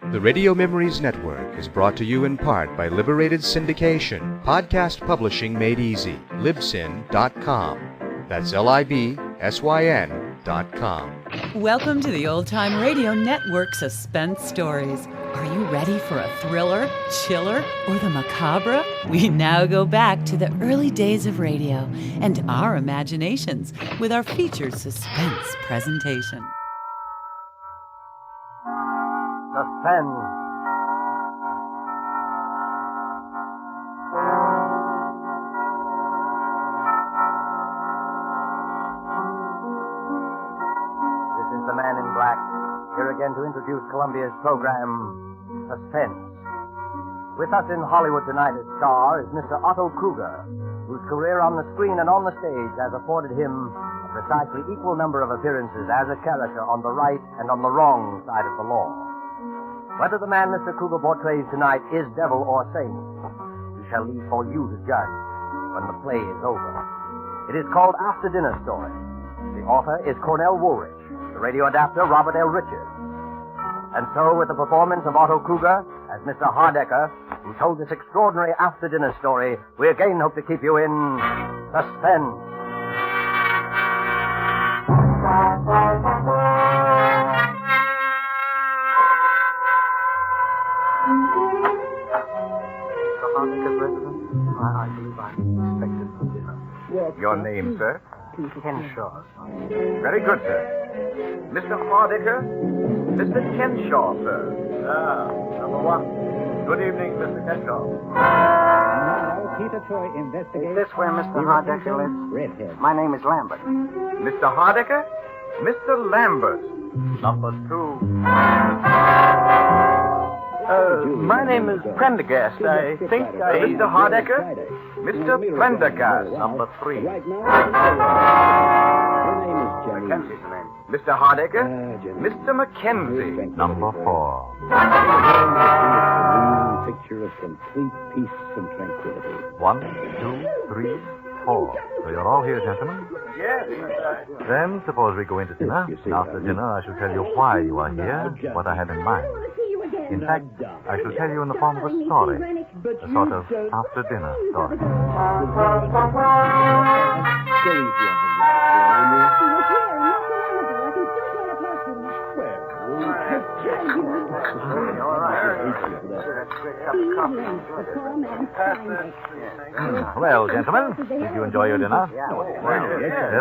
The Radio Memories Network is brought to you in part by Liberated Syndication, podcast publishing made easy, libsyn.com. That's LIBSYN.com. Welcome to the Old Time Radio Network Suspense Stories. Are you ready for a thriller, chiller, or the macabre? We now go back to the early days of radio and our imaginations with our featured suspense presentation. Suspense. This is the Man in Black, here again to introduce Columbia's program, Suspense. With us in Hollywood tonight as star is Mr. Otto Kruger, whose career on the screen and on the stage has afforded him a precisely equal number of appearances as a character on the right and on the wrong side of the law. Whether the man Mr. Kruger portrays tonight is devil or saint, we shall leave for you to judge when the play is over. It is called After Dinner Story. The author is Cornell Woolrich, the radio adapter Robert L. Richards. And so, with the performance of Otto Kruger as Mr. Hardecker, who told this extraordinary after-dinner story, we again hope to keep you in suspense. I believe I'm expected for dinner. Your name, sir? Henshaw. Very good, sir. Mr. Hardicker? Mr. Kenshaw, sir. Number one. Good evening, Mr. Kenshaw. Is this where Mr. Hardecker lives? Redhead. My name is Lambert. Mr. Hardicker? Mr. Lambert. Number two. My name is Prendergast. I think Mr. Hardecker? Mr. Prendergast. Number three. Right now, your name is Johnny. Mackenzie's the name. Mr. Hardicker? Mr. Mackenzie. Number four. A picture of complete peace and tranquility. 1, 2, 3, 4. So you're all here, gentlemen? Yes. Then suppose we go into dinner. And after dinner, I shall tell you why you are here, what I have in mind. In fact, I shall tell you in the form of a story. A sort of after-dinner story. Well, gentlemen, did you enjoy your dinner?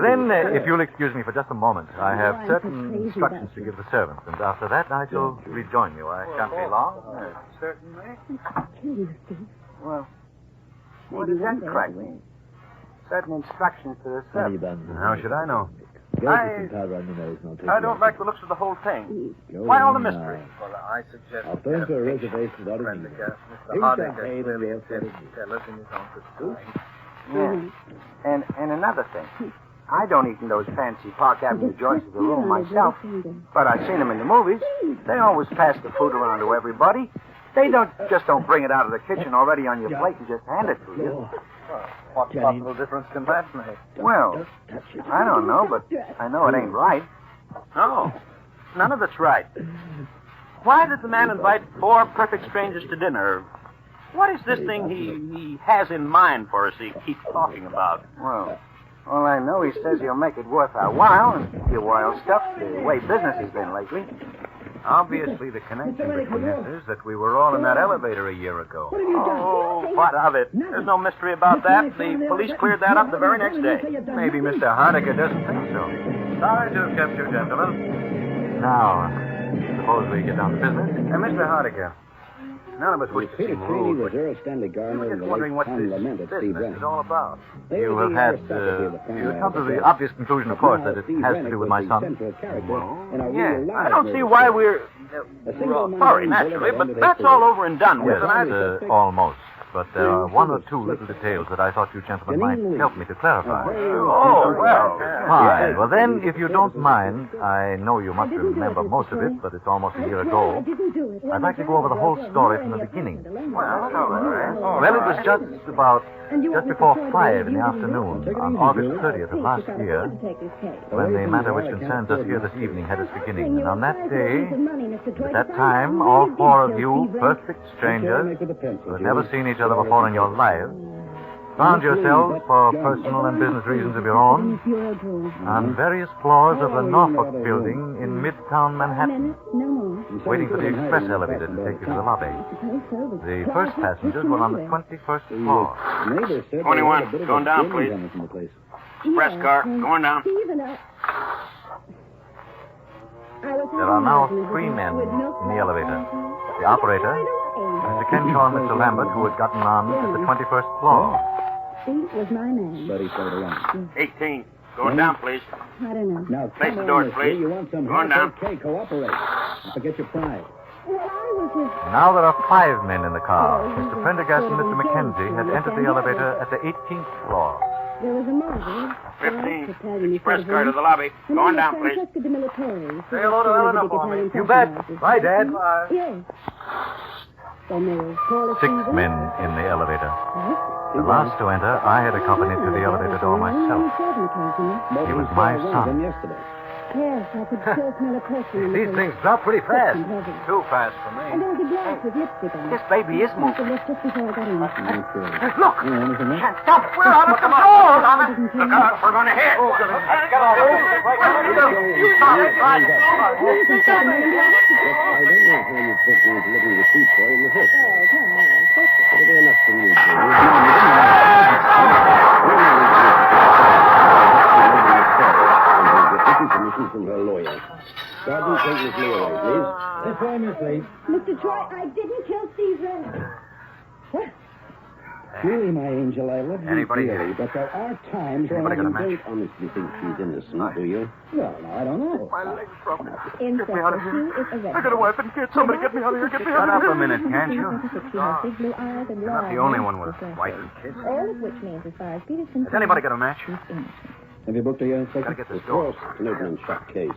Then, if you'll excuse me for just a moment, I have certain instructions to give the servants, and after that I shall rejoin you. I shan't be long. Certainly. Well, what does that crack mean? Certain instructions to the servant. How should I know? I don't like the looks of the whole thing. Why all the mystery? Well, I suggest... I'll phone for a reservation without a meeting. Mr. Hardicker clearly intended to tell us in his own time. Yeah. And another thing. I don't eat in those fancy Park Avenue joints of the room myself, but I've seen them in the movies. They always pass the food around to everybody. They don't bring it out of the kitchen already on your plate and just hand it to you. What possible difference can that make? Well, I don't know, but I know it ain't right. No, none of it's right. Why does the man invite 4 perfect strangers to dinner? What is this thing he has in mind for us he keeps talking about? Well, all I know, he says he'll make it worth our while and your wild stuff, the way business has been lately. Obviously, the connection between us is that we were all in that elevator a year ago. Oh, what of it? There's no mystery about that. The police cleared that up the very next day. Maybe Mr. Hardicker doesn't think so. Sorry to have kept you, gentlemen. Now, suppose we get down to business. Mr. Hardicker, none of us wish to seem rude, but Stanley Garner we're and just the wondering what late this Tom Lament at Steve business is Brennan. all about. You have had, you've come to the obvious conclusion, of course, that it has to do with my son. Yeah, I don't see why we're sorry, naturally, but that's all over and done with. Yes, almost. but there are one or two little details that I thought you gentlemen might help me to clarify. Oh, well. Fine. Well, then, if you don't mind, I know you must remember most of it, but it's almost a year ago. I'd like to go over the whole story from the beginning. Well, it was just before 5 in the afternoon, on August 30th of last year, when the matter which concerns us here this evening had its beginning. And on that day, at that time, all four of you, perfect strangers, who had never seen each other before in your lives, found yourselves, for personal and business reasons of your own, on various floors of the Norfolk building in Midtown Manhattan, waiting for the express elevator to take you to the lobby. The first passengers were on the 21st floor. 21, going down, please. Express car, going down. There are now 3 men in the elevator. The operator, Mr. Kenshaw and Mr. Lambert, who had gotten on at the 21st floor. Was my name. Buddy, showed around. 18, going down, please. I don't know. Now, Face come the doors, on, please. You want some Going help? down. Okay, cooperate. Don't forget your pride. Well, I was with... Now there are 5 men in the car. Mr. Prendergast and Mr. Mackenzie had entered the elevator at the 18th floor. There was a mother. 15, express car to the lobby. Going down, please. Say hello to Eleanor for me. You bet. Bye, Dad. Yes. 6 men in the elevator. The last to enter, I had accompanied to the elevator door myself. He was my son. Yes, I could still smell a perfume. These things drop pretty fast. Too fast for And me. there was a glass with lipstick on it. This baby is moving. It was just before I got in. Look! Can't stop it. We're out of control, Thomas. Look out, we're going to hit. Oh, get off. You stop it. I don't know how you put these living receipts for in the hook. Oh, come on. It'll be enough for you, permission from her lawyer. Sergeant, take Miss Lee away, please. This way, Miss Lee. Mr. Troy, I didn't kill Steve Renner. What? Really, my angel, I love you Anybody dearly, but there are times when Anybody got a you match? don't honestly think she's innocent, do you? Well, no, I don't know. My leg's broken. Get me out of here. I got a weapon, kid. Somebody get me out of here. Get me out Shut of up here. a minute, can't you? She has big blue eyes and You're not the only one with wife and kids. All of which means, as far as Peter's concerned, Has anybody got a match? she's innocent. Have you booked her yet, Inspector? Gotta get this Of door. course. An open and shut case.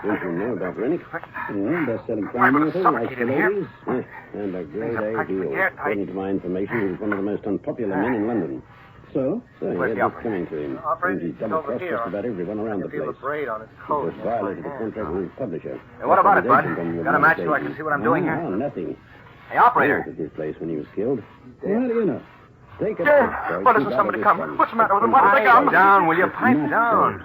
Don't you know about Rennick? Yeah, best-selling Why, crime but author, it's likes the suffocating here. ladies. Yeah, and a grade Things are A practically deal. airtight. According to my information, he was one of the most unpopular men in London. So Where's here's the what's operator? coming to him. Seems he's double-crossed just about everyone around the place. on his He just violated the contract with his publisher. Hey, what about it, Bud? Agent on your Got a match so I station. can see what I'm doing here? No, nothing. Hey, I operator. was at this place when he was killed. Well, how do you know? Take it. What is it? Somebody come. What's the matter with him? What have they got? Pipe down, will you? Pipe down.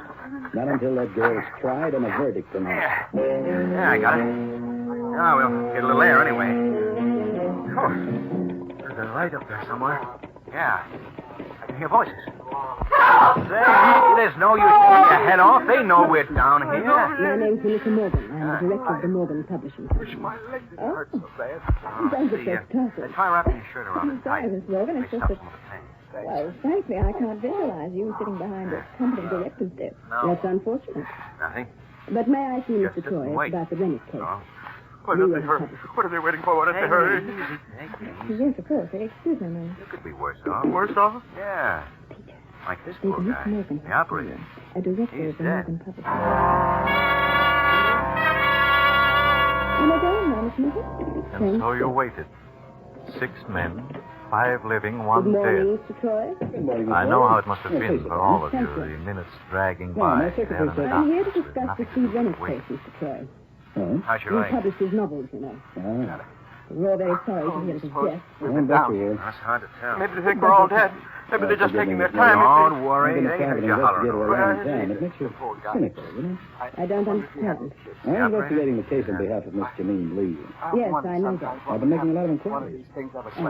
Not until that girl's tried and a verdict pronounced. Yeah, I got it. Now we'll get a little air anyway. Oh, there's a light up there somewhere. Yeah. I can hear voices. Say, there's no use taking your head off. They know we're down here. My name's Melissa Morgan. I'm the director of the Morgan Publishing Company. My leg hurts so bad. Thank you, See, Miss Carter. try wrapping your shirt around it tight. Sorry, Miss Morgan. It's May just stop that... some of the pain. Well, frankly, I can't visualize you sitting behind a company director's desk. No. That's unfortunate. Nothing. But may I see Just Mr. sit and Troy wait. about the Rennick case? No. Why don't they hurry? What are they waiting for? Why don't they hurry? Easy, take it easy. Yes, of course. Excuse me a minute. You could be worse off. Worse off? Yeah. Peter, Like this there's poor Miss guy. Morgan. The operator. A director He's of the dead. Morgan Publishing Company. Am I going now, Miss Morgan? And so you waited. 6 men, 5 living, Good 1 morning, dead. Mr. Troy. Good morning, Miss I know Morgan. how it must have Oh, been please for sit all down. of you, Thank you. the minutes dragging Yeah, by. my secretary there in the said- I'm here to darkness with discuss the nothing to Steve do Rennick but case, wait. Mr. Troy. Oh? How's your He leg? published his novels, you know. Ah. We're all very sorry to hear of his death. I'll bet you will. That's hard to tell. Maybe they think we're all dead. Maybe they're just taking their time. Don't worry. I've been They a heard private you hollering investigator a over long it. time. It makes you cynical, you know? I don't understand. I'm investigating the case on behalf of Miss Janine Lee. Yes, I know that. I've been making a lot of inquiries.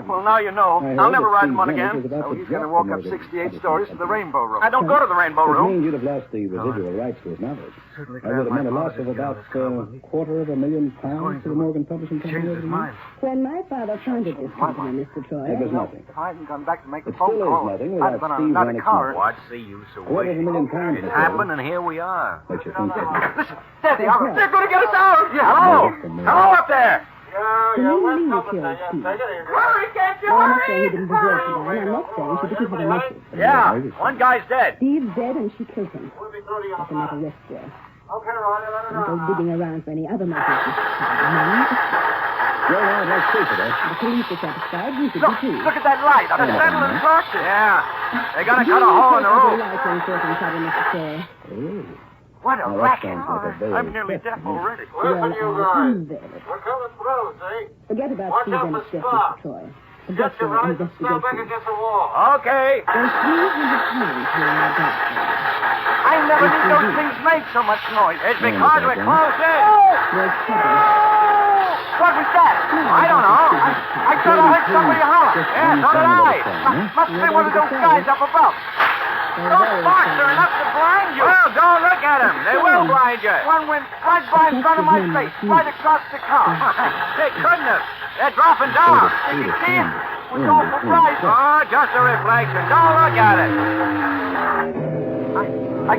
Well, now you know. I heard I'll never that ride Steve him on Rennick again. was about to He's drop going to walk the up Morgan 68 stories to the Publishing Rainbow Room. I don't go to the Rainbow It Room. means you'd have lost the residual rights to his novels. Certainly I would have meant a loss of about £250,000 to the Morgan Publishing Company. Changed over his the mind. When my father founded this company, Mr. Troy, years. It was nothing. If I hadn't gone back to make the It phone still call, is nothing I'd without have been on Steve another Rennick's car. novels. What's the use of $250,000 waiting? It for happened, and here we are. What you think of it? Listen, Daddy, they're going to get us out. Yeah, hello. Welcome, Hello up there. Janine Lee you killed Steve. Hurry, can't you Well, I'm not saying he hurry? didn't deserve to die, and I'm not saying she didn't have a motive. Yeah, one guy's dead. Steve's dead, and she killed him. That's another risk there. Don't go digging around for any other motives. Go on, let's see for that. The police are satisfied. You should be too. Look at that light on the settling torches. Yeah, they're gonna cut a hole in the roof. What a Now, that racket. sounds like a very I'm nearly deaf already. Listen, you guys. We're coming through, see? Forget about Watch Steve out and for his death, spots. Mr. Troy. Get Forget your your right and stand back investigation. against the wall. Okay. There's 300 pounds here in my bag. I never knew those things made so much noise. It's because we're close in. There's trouble. What was that? I don't know. I thought I heard somebody holler. Yeah, so did I. Must be one of those guys up above. Those sparks are enough to blind you. Well, don't look at them. They will blind you. One went right by in front of my face, right across the car. They couldn't have. They're dropping down. Did you see it? It was awful bright. Oh, just a reflection. Don't look at it. I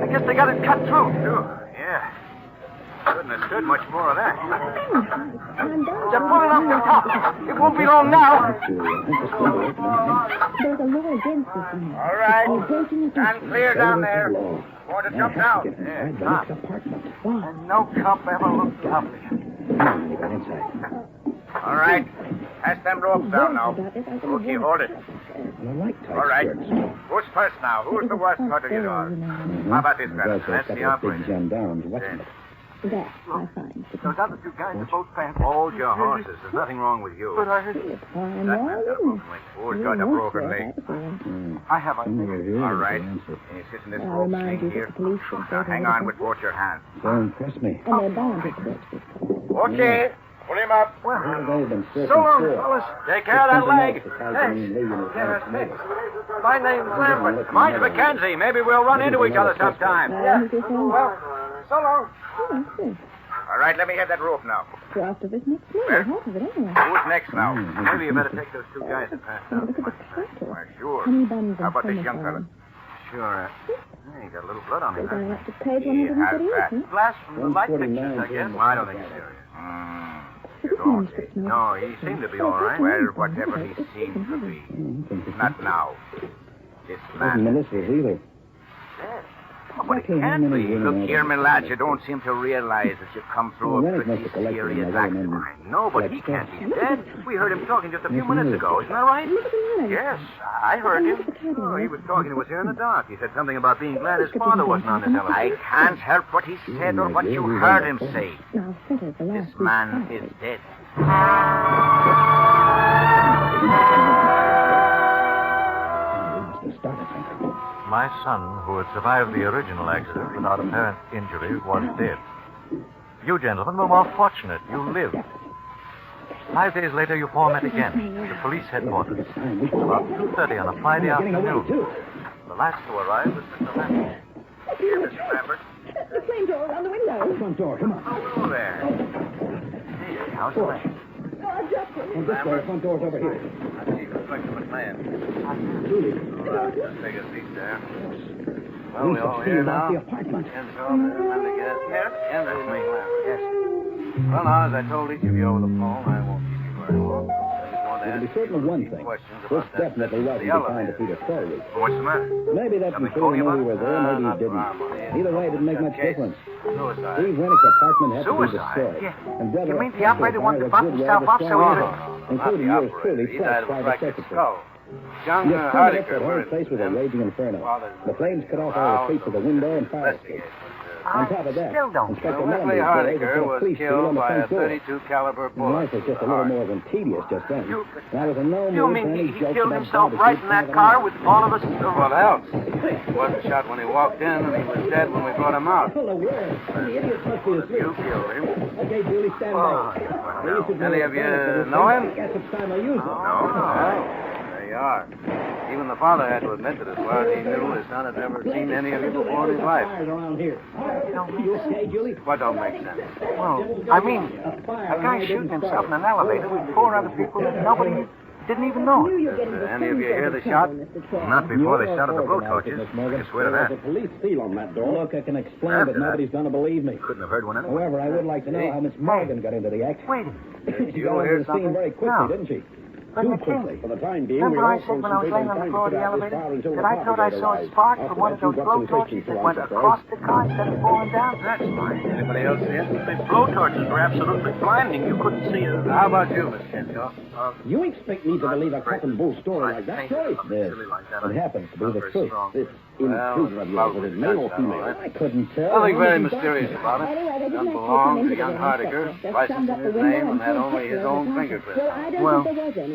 guess they got it cut through. Yeah. Couldn't have stood much more of that. They're pulling up the top. It won't be long now. There's a law against this man. All right. Breaking and Stand clear down there. Want to jump down? Right, apartment. And no cop ever looked lovely. You got inside. All right. Pass them ropes down now. Okay, hold it. I like tight All right. skirts. Who's first now? Who's the worst cut of you all? How about this fellow? That's a That's the couple of big operator. gendarmes watching it. That, I find. Those other two guys are both fast. Hold your horses. There's nothing wrong with you. But I... It's fine, That well, man's got a broken leg. Who's got a broken leg? I have a... Some of it is All the right. answer. You sit in this I'll rope remind swing you here. that the police will Now hang on with both your hands. Don't impress me. And they're bound to correct this. Okay. Pull him up. What have they been searching So long, for? fellas. Take care of that leg. Hey. My name's Lambert. Mine's Mackenzie. Maybe we'll run into each other sometime. Well, So long. oh, good. All right, let me hit that rope now. So after this next meal, Where? half of it anyway. Who's next now? Maybe you better take those two guys and pass down. Look at the title. Why, sure. Honey buns How and about this young summer fella? Sure. He got a little blood on him. Going Huh? up to page He has 138, that. huh? Blast from the light 149 pictures, I guess. Jim. Well, I don't think he's serious. You don't. No, he seemed to be all right. Well, whatever he seemed to be. Not now. This Wasn't man. Melissa's either. But it can't be. Look here, my lad, you don't seem to realize that you've come through Well, a Rennick pretty must have collected serious another one accident. and I know, but he can't be dead. We heard him talking just a few minutes ago. Isn't that right? Look at the letter. Yes, I heard him. Oh, he was talking to us here in the dark. He said something about being glad his father wasn't on this elevator. I can't help what he said or what you heard him say. Now, settle the last This man week's is dead. My son, who had survived the original accident without apparent injury, was dead. You gentlemen were more fortunate. You lived. 5 days later, you four met again at the police headquarters. About 2:30 on a Friday afternoon. The last to arrive was Mr. Lambert. Here, Mr. Lambert. The flame door around the window. Front door, come on. Oh, there. Hey, how's the leg? Oh, I dropped it. And this way, the front door's over here. I see the Inspector McMahon. Julie. All right, let's take a seat there. Well, we We all should see here about now. the apartment. And so, remember to get... Yes, yes, that's me, Lambert. Yes. Well, now, as I told each of you over the phone, I won't keep you very long. I just want to You can ask be certain of one thing. questions This about that definitely business of wasn't the behind the elevator. Peter story. What's the matter? Maybe that Something Peter phony knew about we it? were there, maybe he Not didn't. for our money. Either way, it didn't make much Case. difference. Suicide. Steve Rennick's apartment had to be Suicide? destroyed. Yeah. And brother, You mean the operator wanted to bump himself up so he would... could... Including yours truly, He died plus of a private fractured secretary. skull. Young Yes, Hardiker. that whole place was a raging inferno. The flames cut off all the streets of the window and fire escape. On top of that, Still don't. Inspector Leslie Mellenby's Hardiker was was police steal killed on the by a front door. 32 caliber His bullet. life was just a little more than tedious just then. You- And I was in no You mood mean for any he jokes killed about himself garbage right he'd in that found car around. with all of us? What else? He wasn't shot when he walked in, and he was dead when we brought him out. Hello, where? The idiot must be asleep. You killed him. Okay, Julie, stand Oh, back. well, now, any of you know him? Guess it's time I use it. No. There you are. Even the father had to admit that as far as he knew, his son had never seen any of you before in his life. Fires around here. You okay, Julie? What don't make sense? Well, I mean, a guy shooting himself in an elevator with 4 other people that nobody Didn't even know it. Did any of you hear the shot? Not before they started the blowtorches. I can swear to There's that. a police seal on that door. Look, I can explain, but nobody's going to believe me. Couldn't have heard one anyway. However, I would like to know how Miss Morgan got into the act. Wait. She got into the scene very quickly, didn't she? But Too McKenzie, quickly. For the time being, remember we're I said when I was laying on the floor of the elevator that I thought I saw a spark from one of those blowtorches that went across the car instead of falling down? That's fine. Anybody else see it? The blowtorches were absolutely blinding. You couldn't see it. How about you, Miss Kenshaw? You expect me to believe a cock and bull story like that, Troy? Yes. It happens to be the truth. This intruder of yours, was it male or female? I couldn't tell. Nothing very mysterious about it. Doesn't belong to young Hardiker. License in his name and had only his own fingerprints. Well,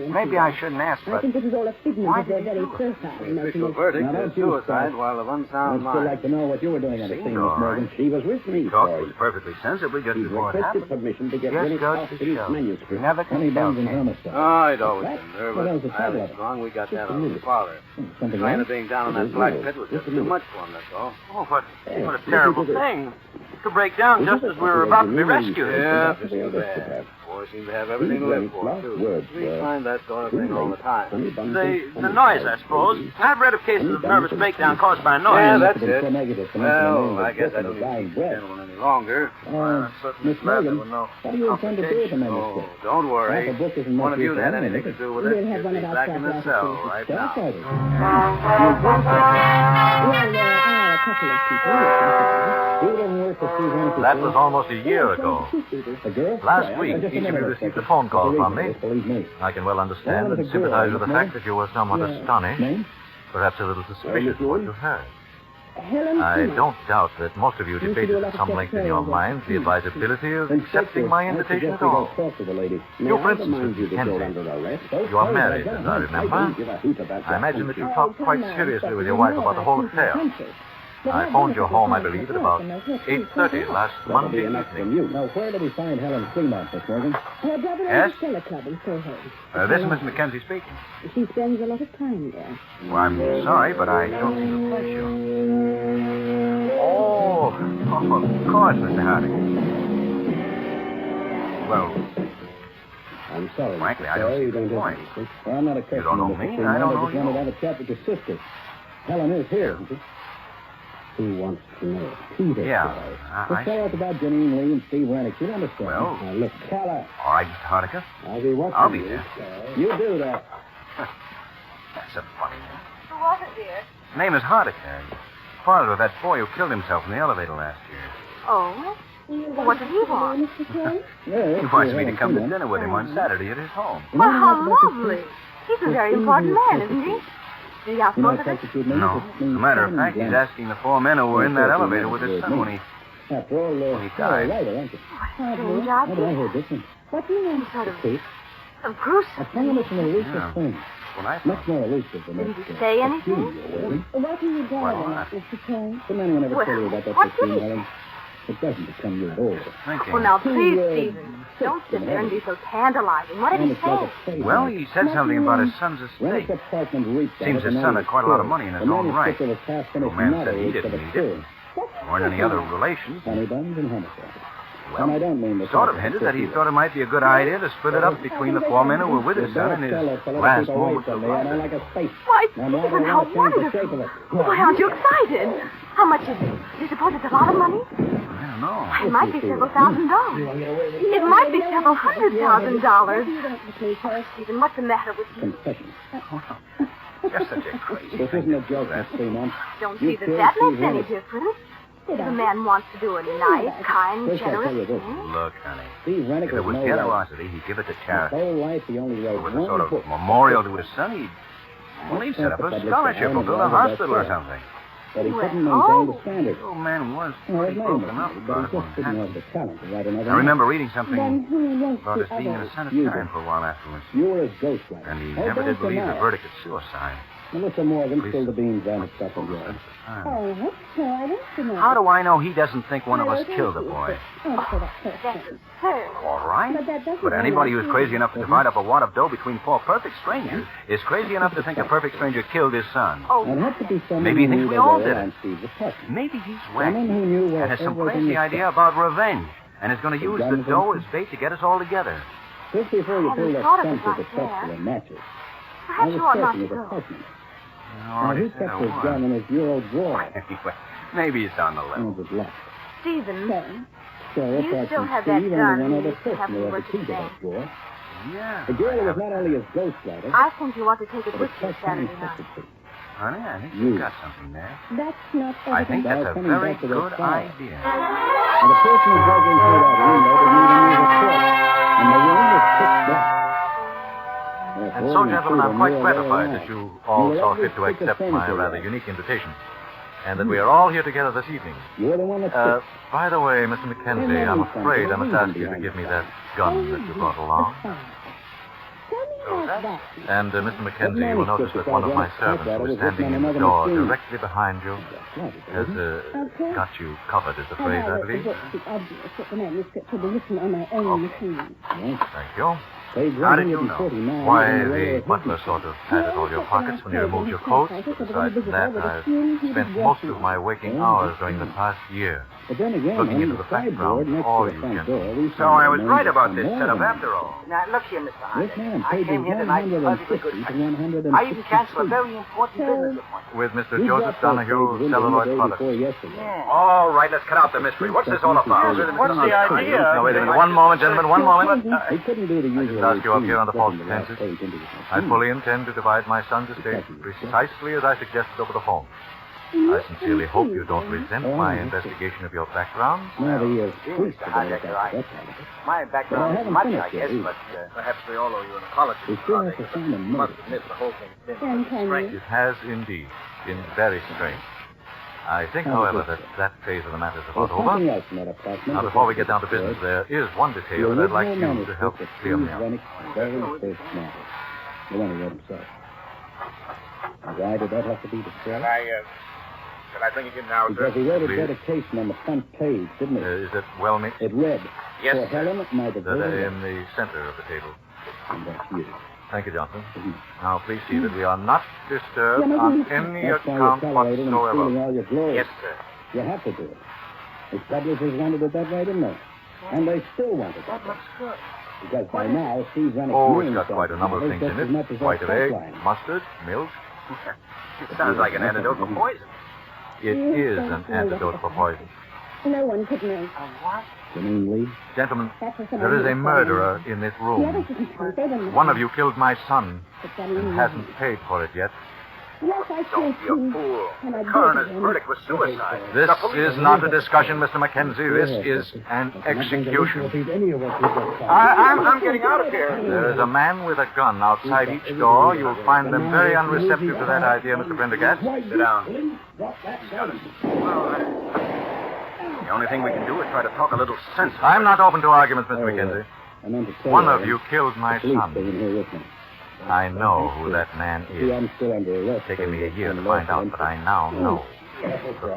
maybe I shouldn't ask, I but think this is all a figment of their very profile. The official verdict is suicide while of unsound I'd still like mind. to know what you were doing on the scene, Miss Morgan. She was with me, Talked Troy. was perfectly sensibly just She before it requested happened. permission to get Just rid of goes to Austin's show. manuscript. Never can Honey tell, buns and can you? homicide. Oh, I'd always What? been What else nervous. is I that was about? wrong. We got that Just a on the minute. father. Something Kind wrong? of being down in that No, black pit was just just a too minute. much for him, that's all. oh, what a Listen terrible to this. thing to break down just as we were about to be rescued. Yeah, this is bad. Boy seems to have everything to live for, Last too. words We were, find that sort of thing all the time. honey buns The and noise, I suppose. I've read of cases of nervous breakdown caused by noise. Yeah, that's It's it. so negative to mention the name Well, of I guess the I victim don't of dying need breath. gentleman any longer. Miss Morgan, what do you intend to do with the Oh, manuscript? don't worry. Half a book isn't One much of you use had for anything to anything. do with We'll it. have one He's of our back in the cell right now. Started. Well, there are a couple of people. He didn't work for Steve Haneke. That was almost a year ago. A girl? Last Yeah, week, just each of you minute, received a second. phone call from me. Just believe me. I can well understand Well, and the sympathize girl, with the Miss fact that you were somewhat Morgan? astonished, Name? perhaps a little suspicious of what you heard. Helen I Simmons. don't doubt that most of you You should debated do a lot at of some length in your secretarial minds the advisability of Then accepting my invitation at all. Talk to the lady. You, Now, for I instance, remind Mr. you that you're Kennedy. under arrest. You are married, as I remember. don't give a hoot about I imagine that you that. talked quite seriously with your wife about the whole affair. I phoned your home, I believe, at about 8:30 last That'll Monday be enough from evening. you. Now, where did we find Helen Fremont, Miss Morgan? Her brother Yes? owns a cellar club in Soho. This is Miss Mackenzie speaking. She spends a lot of time there. Well, I'm sorry, but I don't seem to place you. Oh, of course, Mr. Harding. Well, I'm sorry. Frankly, Mr. I don't Story, see you the don't get point. it. Well, I'm not a customer, don't know Mr. me, Fremont. I don't know just wanted you. to have a chat with your sister. Helen is here, isn't she? Who wants to know? Peter. Yeah, The I story about Janine Lee and Steve Rennick. You understand? Well- Now, look, Calla, All right, Mr. Hardiker. I'll be watching I'll be you. there. You do that. That's a funny name. Who was it, dear? His name is Hardiker. Father of that boy who killed himself in the elevator last year. Oh? What did he want? Yeah, He wants me to come to dinner with him on Saturday at his home. Well, how lovely. He's a very important man, isn't he? Did he ask You know, both of us? substitute No. names, As a matter of fact, he's asking the four men who were in that elevator with his son when he... After all, he you're died. a writer, aren't you? Strange How did I idea. hear different? What do you want? Sort of, See, of gruesome. a promise and elusive Yeah. thing. When I Much thought... more elusive than Didn't that. he say anything? What are you driving Well, at, Mr. Kane? The man will never Well, tell you about that what routine, did he Helen. It doesn't become you at all. Thinking. Well, now, please, He, Stephen, don't sit there and be so tantalizing. What did And he it's like say? a fate. Well, he said something about his son's Rennick's estate. apartment reeked Seems out, his and son now had quite a lot of he's money in his killed. own The right. manuscript of his half-finished The man novel said he is didn't for the need poor. it. There weren't any other relations. Honey buns and homicide. Well, And I don't mean the sort of hinted that he thought it might be a good idea to split it up between the four men who were with his son in his last moments of I don't life. like a space. Why, I'm not Stephen, gonna how change the shape of wonderful. it. Why, aren't you excited? How much is it? Do you suppose it's a lot of money? I don't know. It might be several $1,000s. It might be several $100,000. Oh, Stephen, what's the matter with you? Confession. Just such a crazy This thing isn't to a do joke, that. Miss Fremont. Don't You see that killed that Steve makes any Rennick. difference. If a man wants to do a nice, kind, First, I'll generous tell you this. thing. Look, honey, Steve Rennick if it was was no right. generosity, he'd give it to His charity. whole life, he only If wrote it was a one sort of book. memorial to his son, he'd set up a scholarship or build a hospital or something. But he couldn't Well, maintain the standard. The old man was Well, pretty his name broken was, up but about he it just when it didn't have happened. the talent to write another I remember reading Then something who wrote about his the being in others? a sanitarium for a while afterwards. You were his ghostwriter. And he Oh, never did don't believe the deny. verdict of suicide. Melissa Morgan Police spilled the beans on his stuff and yours. At the time. Oh, what? No, I don't know. How do I know he doesn't think one of us killed the boy? Oh, for the That's first thing. absurd. All right. But that doesn't But mean anybody I who's feel- crazy enough to divide up a wad of dough between four perfect strangers is crazy enough to think a perfect stranger killed his son. Oh, It had to be someone Maybe he who thinks knew we they all were did it. around Steve's apartment. Maybe he's Someone who wacky knew where and has some everything crazy was idea kept. about revenge and is going to use the guns dough and- as bait to get us all together. Just before you pulled that stunt with the pretzel and matches, I Perhaps was you ought not searching to his go. apartment. All Now, right, he kept his gun in his bureau drawer. Anyway, maybe it's on the And level. it was locked. Stephen, So, You apart still from have that Steve, gun only one you other used to have person who had the when key to you that worked drawer. Yeah. The girl was not only his ghostwriter, I think you ought to take it but with his you part-time Saturday night. secretary. Honey, I think You. you've got something there. That's not I think Now, that's a coming very back to that good file. idea. Now, the person who broke in through that window didn't even use a torch, and the room was pitch black. And so, gentlemen, I'm quite gratified that you all saw fit to accept my rather unique invitation, and that we are all here together this evening. You're the one that By the way, Mr. Mackenzie, I'm afraid I must ask you to give me that gun that you brought along. Tell me about that. And, Mr. Mackenzie, you will notice that one of my servants who is standing in the door directly behind you has got you covered, is the phrase, I believe. It's obvious that the manuscript will be written on my own machine. Thank you. How did you know? Why, the butler sort of patted all your pockets when you removed your coat. Besides that, I've spent most of my waking hours during the past year But then again, looking on into the the background sideboard of next all to the you front gentlemen. door, we So I was found right a about number this more setup than after all. Now, look here, Mr. This Hardy. man I paid came here tonight to perfectly good 150 to price. 160. I even canceled a very important business appointment. With Mr. We Joseph got those Donahue, papers Celluloid the day Products. before yesterday. Yeah. All right, let's cut out the mystery. What's this all about? What's the idea? Now, wait a minute. One moment, gentlemen, one moment. He couldn't do the usual ask you up here on the false routine, pretenses. page into the I machine. fully intend to divide my son's estate precisely as I suggested over the phone. I sincerely hope you don't resent my investigation of your background. Now the Gee, priest Mr. is Hardy, going you're to right. that kind of it. My But I background is haven't much, finished I guess, yet, but Perhaps we all owe you an apology. We still have to find a Must motive. admit the whole thing's Then been can strange. you? It has indeed been very strange. I think, however, that phase of the matter is There's about over. something else in that apartment. Now, before we get down to business, there is one detail that I'd like you to help clear me up. Very first novel. The one he wrote himself. Why did that have to be destroyed? Can I bring it in now, Because he wrote a Please. dedication on the front page, didn't he? Is it well mixed? It read, Yes, for sir. Helen, my That devoted in the center of the table. And that's you. Thank you, Johnson. Mhm. Now, please see that we are not disturbed on any That's why you're account tolerating and stealing whatsoever. all your glory. Yes, sir. You have to do it. His publishers wanted it that way, didn't they? And they still want it that way. Because by now, Steve Rennick's Oh, it's name got quite a number of is things just in as much it. as White that of egg, top line. mustard, milk. It sounds like an antidote for poison. It is an antidote for poison. No one could know. Janine Lee. Gentlemen, That was there is a murderer in this The others room. didn't think they were One of you killed my son But that and is- hasn't paid for it yet. Yes, I killed Don't be a him. fool. And I The coroner's did him. verdict was suicide. This The police- is not a discussion, Mr. Mackenzie. This is an execution. I'm getting out of here. There is a man with a gun outside each door. You'll find them very unreceptive to that idea, Mr. Prendergast. Sit down. The only thing we can do is try to talk a little sense. I'm not open to arguments, Mr. Mackenzie. I meant to tell One you, of you killed my Police son. staying here with me. I know who that man See, is. I'm still under arrest. It's taken me a year to find out, but I now know. The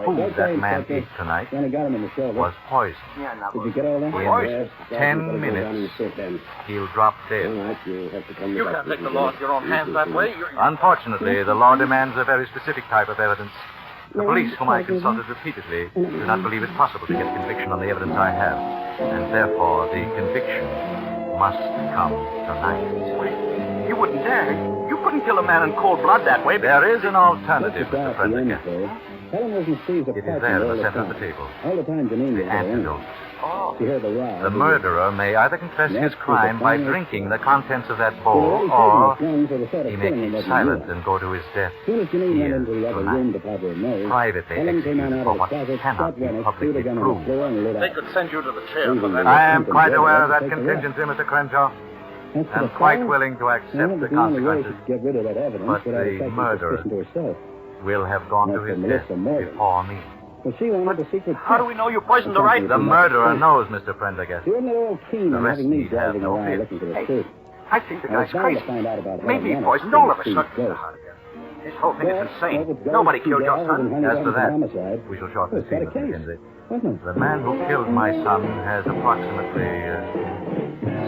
food that man ate tonight Then I got him in the shoulder. was poison. Yeah, now, Did you get all that? In 10 minutes, he'll drop dead. You can't take the law into your own hands that way. Unfortunately, the law demands a very specific type of evidence. The police, whom I consulted repeatedly, do not believe it possible to get conviction on the evidence I have. And therefore, the conviction must come tonight. You wouldn't dare. You couldn't kill a man in cold blood that way. There is an alternative, Mr. Prendergast. Helen was in Steve's It is apartment there in all the center of time. the table. All the time Janine The was there. antidote. She heard the row. The murderer may either confess his crime by drinking the contents of that bowl, or he may keep silent and go to his death As soon as Janine here went into the other room tonight, to powder her nose, privately Helen came on executed out for of the what closet, cannot shot be Rennick, publicly threw the gun on the proved. floor, and lit They out. could send you to the chair for that. I am quite aware of that contingency, Mr. Crenshaw, As for and the quite fire, willing to well, accept the the only way she consequences. could get rid of that evidence But without the affecting murderer suspicion to herself. Will have gone to That's his the death Melissa Morgan. before me. Well, she wanted the secret. How do we know you poisoned the right? The murderer knows, Mr. Prendergast. She wasn't at all keen The on rest having me need have driving no around fear. looking for the Hey, truth. I think the I was guy's bound crazy. to find out about Maybe he Helen poisoned Lennox all of us. and Look, Steve's ghost. this whole thing is insane. Well, with Nobody ghosts, killed your gals, son. and honey As guns to and that, homicide. we shall shorten Well, the it's got scene, a Mr. case, Mackenzie. wasn't it? The man who killed my son has approximately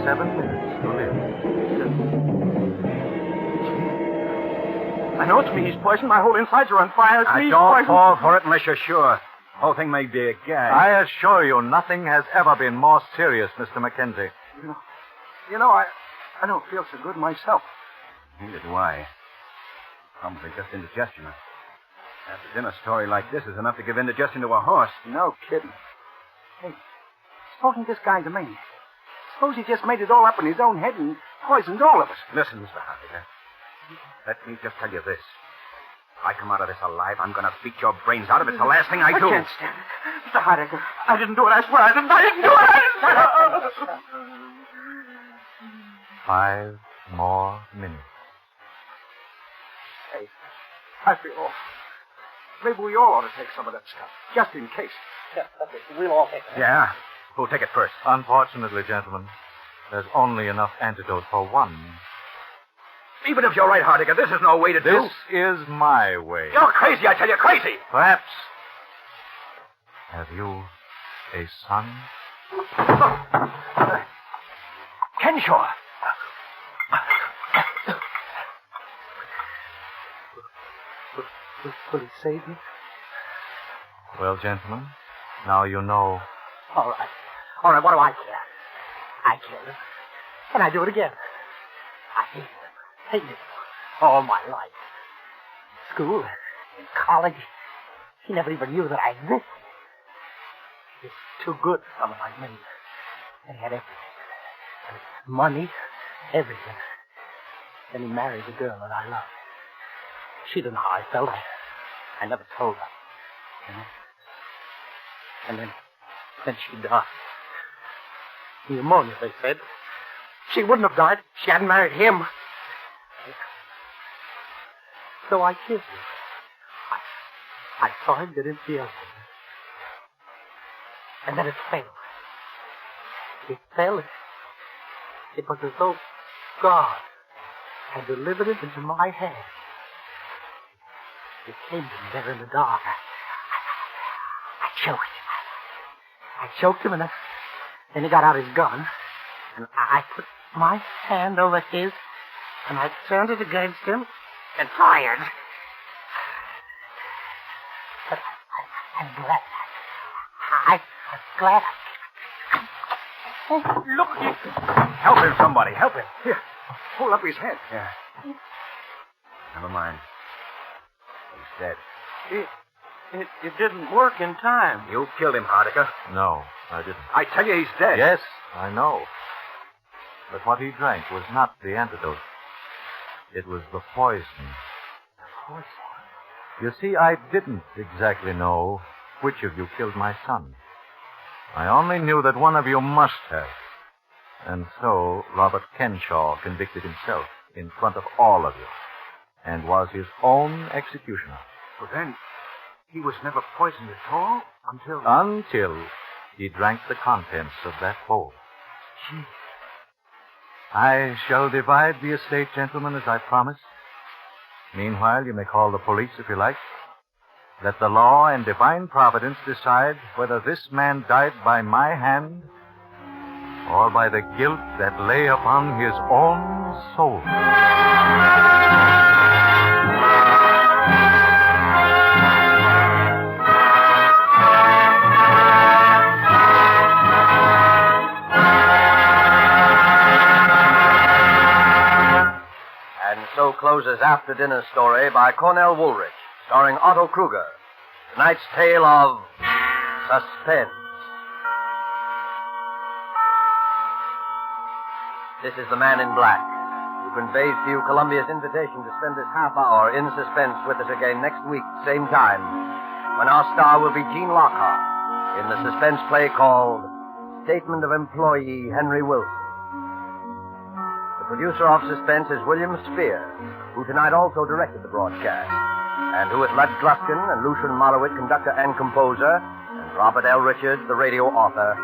7 minutes to live. I know it's me he's poisoned. My whole insides are on fire. I Please, don't poison. fall for it unless you're sure. The whole thing may be a gag. I assure you, nothing has ever been more serious, Mr. Mackenzie. You know, I don't feel so good myself. Neither do I. Probably just indigestion. After dinner story like this is enough to give indigestion to a horse. No kidding. Hey, supposing this guy's a maniac. Suppose he just made it all up in his own head and poisoned all of us. Listen, Mr. Hardiger. Let me just tell you this. If I come out of this alive, I'm going to beat your brains out. If it's the last thing I do. I can't stand it. Mr. Hardiger, I didn't do it. I swear I didn't. I didn't do it. 5 more minutes. Hey, I feel awful. Maybe we all ought to take some of that stuff, just in case. Yeah, we'll all take it. Yeah? Who'll take it first? Unfortunately, gentlemen, there's only enough antidote for one. Even if you're right, Hardiger, this is no way to do. This is my way. You're crazy, I tell you, crazy. Perhaps. Have you a son? Kenshaw. Will he save me? Well, gentlemen, now you know. All right. All right, what do I care? I killed him. And I do it again. I hated him. Hated him. All my life. In school, in college, he never even knew that I existed. He was too good for someone like me. And he had everything. Money, everything. Then he married the girl that I loved. She didn't know how I felt. I never told her. And then she died. Pneumonia, they said. She wouldn't have died if she hadn't married him. So I killed him. I saw him get into the elevator. And then it failed. It fell. It was as though God had delivered it into my hand. It came to me there in the dark. I choked him. I choked him, and then he got out his gun. And I put my hand over his, and I turned it against him and fired. But I'm glad. I'm glad. Oh, look at him. Help him, somebody. Help him. Here, hold up his head. Yeah. Never mind. He's dead. It didn't work in time. You killed him, Hardiger. No, I didn't. I tell you, he's dead. Yes, I know. But what he drank was not the antidote. It was the poison. Poison? You see, I didn't exactly know which of you killed my son. I only knew that one of you must have. And so Robert Kenshaw convicted himself in front of all of you and was his own executioner. Well, then, he was never poisoned at all until... Until he drank the contents of that bowl. Gee. I shall divide the estate, gentlemen, as I promised. Meanwhile, you may call the police if you like. Let the law and divine providence decide whether this man died by my hand or by the guilt that lay upon his own soul. And so closes After Dinner Story by Cornell Woolrich, starring Otto Kruger. Tonight's tale of Suspense. This is the Man in Black, who conveys to you Columbia's invitation to spend this half hour in suspense with us again next week, same time, when our star will be Gene Lockhart in the suspense play called Statement of Employee Henry Wilson. The producer of Suspense is William Spear, who tonight also directed the broadcast, and who is Lud Gluskin and Lucian Mollowit, conductor and composer, and Robert L. Richards, the radio author,